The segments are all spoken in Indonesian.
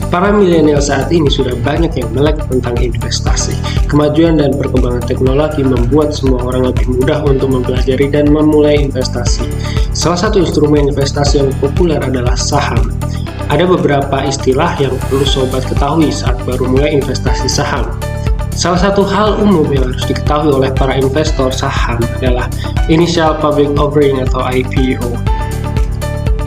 Para milenial saat ini sudah banyak yang melek tentang investasi. Kemajuan dan perkembangan teknologi membuat semua orang lebih mudah untuk mempelajari dan memulai investasi. Salah satu instrumen investasi yang populer adalah saham. Ada beberapa istilah yang perlu sobat ketahui saat baru mulai investasi saham. Salah satu hal umum yang harus diketahui oleh para investor saham adalah Initial Public Offering atau IPO.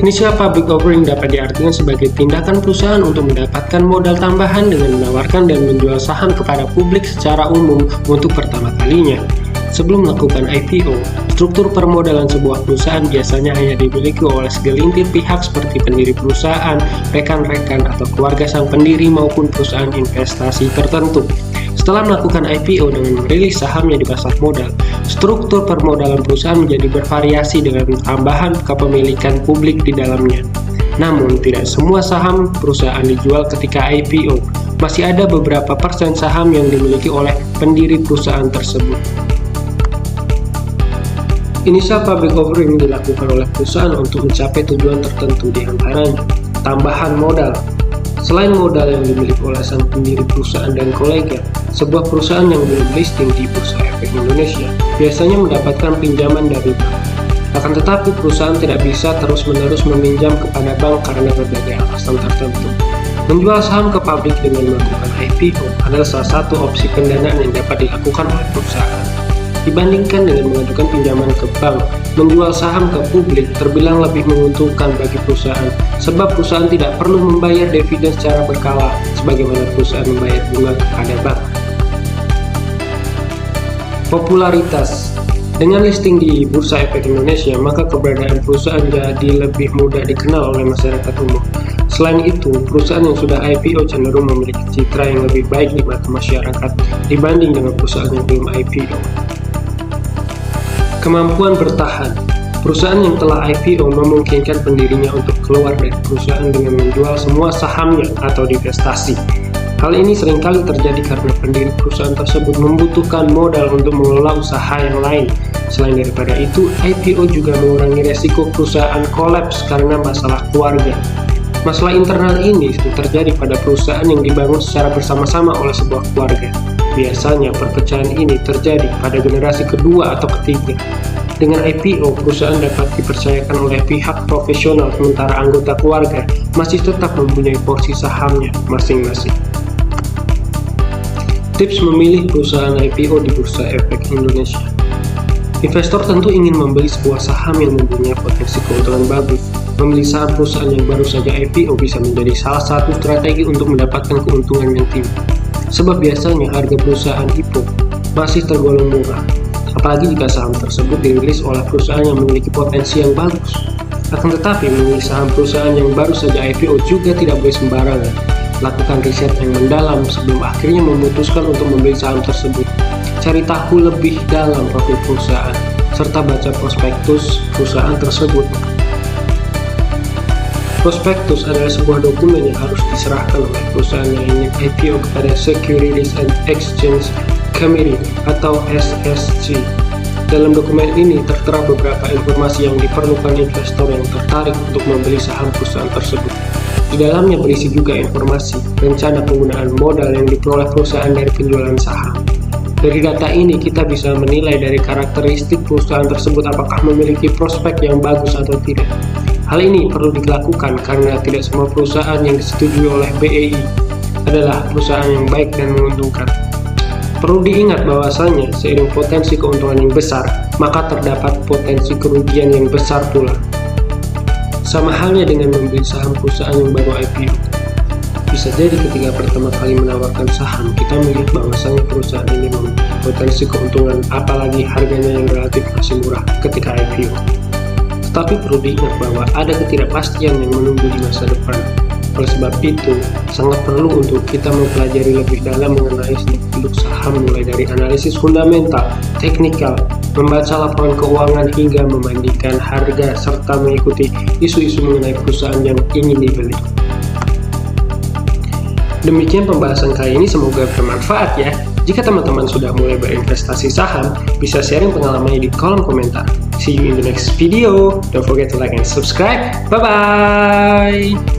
Initial Public Offering dapat diartikan sebagai tindakan perusahaan untuk mendapatkan modal tambahan dengan menawarkan dan menjual saham kepada publik secara umum untuk pertama kalinya. Sebelum melakukan IPO, struktur permodalan sebuah perusahaan biasanya hanya dimiliki oleh segelintir pihak seperti pendiri perusahaan, rekan-rekan, atau keluarga sang pendiri maupun perusahaan investasi tertentu. Setelah melakukan IPO dengan merilis sahamnya di pasar modal, struktur permodalan perusahaan menjadi bervariasi dengan tambahan kepemilikan publik di dalamnya. Namun, tidak semua saham perusahaan dijual ketika IPO. Masih ada beberapa persen saham yang dimiliki oleh pendiri perusahaan tersebut. Initial public offering dilakukan oleh perusahaan untuk mencapai tujuan tertentu, di antaranya tambahan modal. Selain modal yang dimiliki oleh sang pendiri perusahaan dan kolega, sebuah perusahaan yang belum listing di Bursa Efek Indonesia biasanya mendapatkan pinjaman dari bank. Akan tetapi perusahaan tidak bisa terus-menerus meminjam kepada bank karena berbagai alasan tertentu. Menjual saham ke publik dengan melakukan IPO adalah salah satu opsi pendanaan yang dapat dilakukan oleh perusahaan. Dibandingkan dengan mengajukan pinjaman ke bank, menjual saham ke publik terbilang lebih menguntungkan bagi perusahaan, sebab perusahaan tidak perlu membayar dividen secara berkala, sebagaimana perusahaan membayar bunga kepada bank. Popularitas. Dengan listing di Bursa Efek Indonesia, maka keberadaan perusahaan jadi lebih mudah dikenal oleh masyarakat umum. Selain itu, perusahaan yang sudah IPO cenderung memiliki citra yang lebih baik di mata masyarakat dibanding dengan perusahaan yang belum IPO. Kemampuan bertahan. Perusahaan yang telah IPO memungkinkan pendirinya untuk keluar dari perusahaan dengan menjual semua sahamnya atau divestasi. Hal ini seringkali terjadi karena pendiri perusahaan tersebut membutuhkan modal untuk mengelola usaha yang lain. Selain daripada itu, IPO juga mengurangi resiko perusahaan kolaps karena masalah keluarga. Masalah internal ini terjadi pada perusahaan yang dibangun secara bersama-sama oleh sebuah keluarga. Biasanya perpecahan ini terjadi pada generasi kedua atau ketiga. Dengan IPO, perusahaan dapat dipercayakan oleh pihak profesional, sementara anggota keluarga masih tetap mempunyai porsi sahamnya masing-masing. Tips memilih perusahaan IPO di Bursa Efek Indonesia. Investor tentu ingin membeli sebuah saham yang mempunyai potensi keuntungan bagus. Memilih saham perusahaan yang baru saja IPO bisa menjadi salah satu strategi untuk mendapatkan keuntungan yang tinggi. Sebab biasanya harga perusahaan IPO masih tergolong murah, apalagi jika saham tersebut dirilis oleh perusahaan yang memiliki potensi yang bagus. Akan tetapi, memilih saham perusahaan yang baru saja IPO juga tidak boleh sembarangan. Lakukan riset yang mendalam sebelum akhirnya memutuskan untuk membeli saham tersebut. Cari tahu lebih dalam profil perusahaan, serta baca prospektus perusahaan tersebut. Prospektus adalah sebuah dokumen yang harus diserahkan oleh perusahaan yang ingin IPO kepada Securities and Exchange Committee atau SEC. Dalam dokumen ini tertera beberapa informasi yang diperlukan investor yang tertarik untuk membeli saham perusahaan tersebut. Di dalamnya berisi juga informasi rencana penggunaan modal yang diperoleh perusahaan dari penjualan saham. Dari data ini kita bisa menilai dari karakteristik perusahaan tersebut apakah memiliki prospek yang bagus atau tidak. Hal ini perlu dilakukan karena tidak semua perusahaan yang disetujui oleh BEI adalah perusahaan yang baik dan menguntungkan. Perlu diingat bahwasanya seiring potensi keuntungan yang besar, maka terdapat potensi kerugian yang besar pula. Sama halnya dengan membeli saham perusahaan yang baru IPO. Bisa jadi ketika pertama kali menawarkan saham, kita melihat bahwasanya perusahaan ini memiliki potensi keuntungan, apalagi harganya yang relatif masih murah ketika IPO. Tetapi perlu diingat bahwa ada ketidakpastian yang menunggu di masa depan. Oleh sebab itu, sangat perlu untuk kita mempelajari lebih dalam mengenai seluk-beluk saham, mulai dari analisis fundamental, teknikal, membaca laporan keuangan hingga membandingkan harga serta mengikuti isu-isu mengenai perusahaan yang ingin dibeli. Demikian pembahasan kali ini, semoga bermanfaat ya. Jika teman-teman sudah mulai berinvestasi saham, bisa sharing pengalamannya di kolom komentar. See you in the next video. Don't forget to like and subscribe. Bye-bye.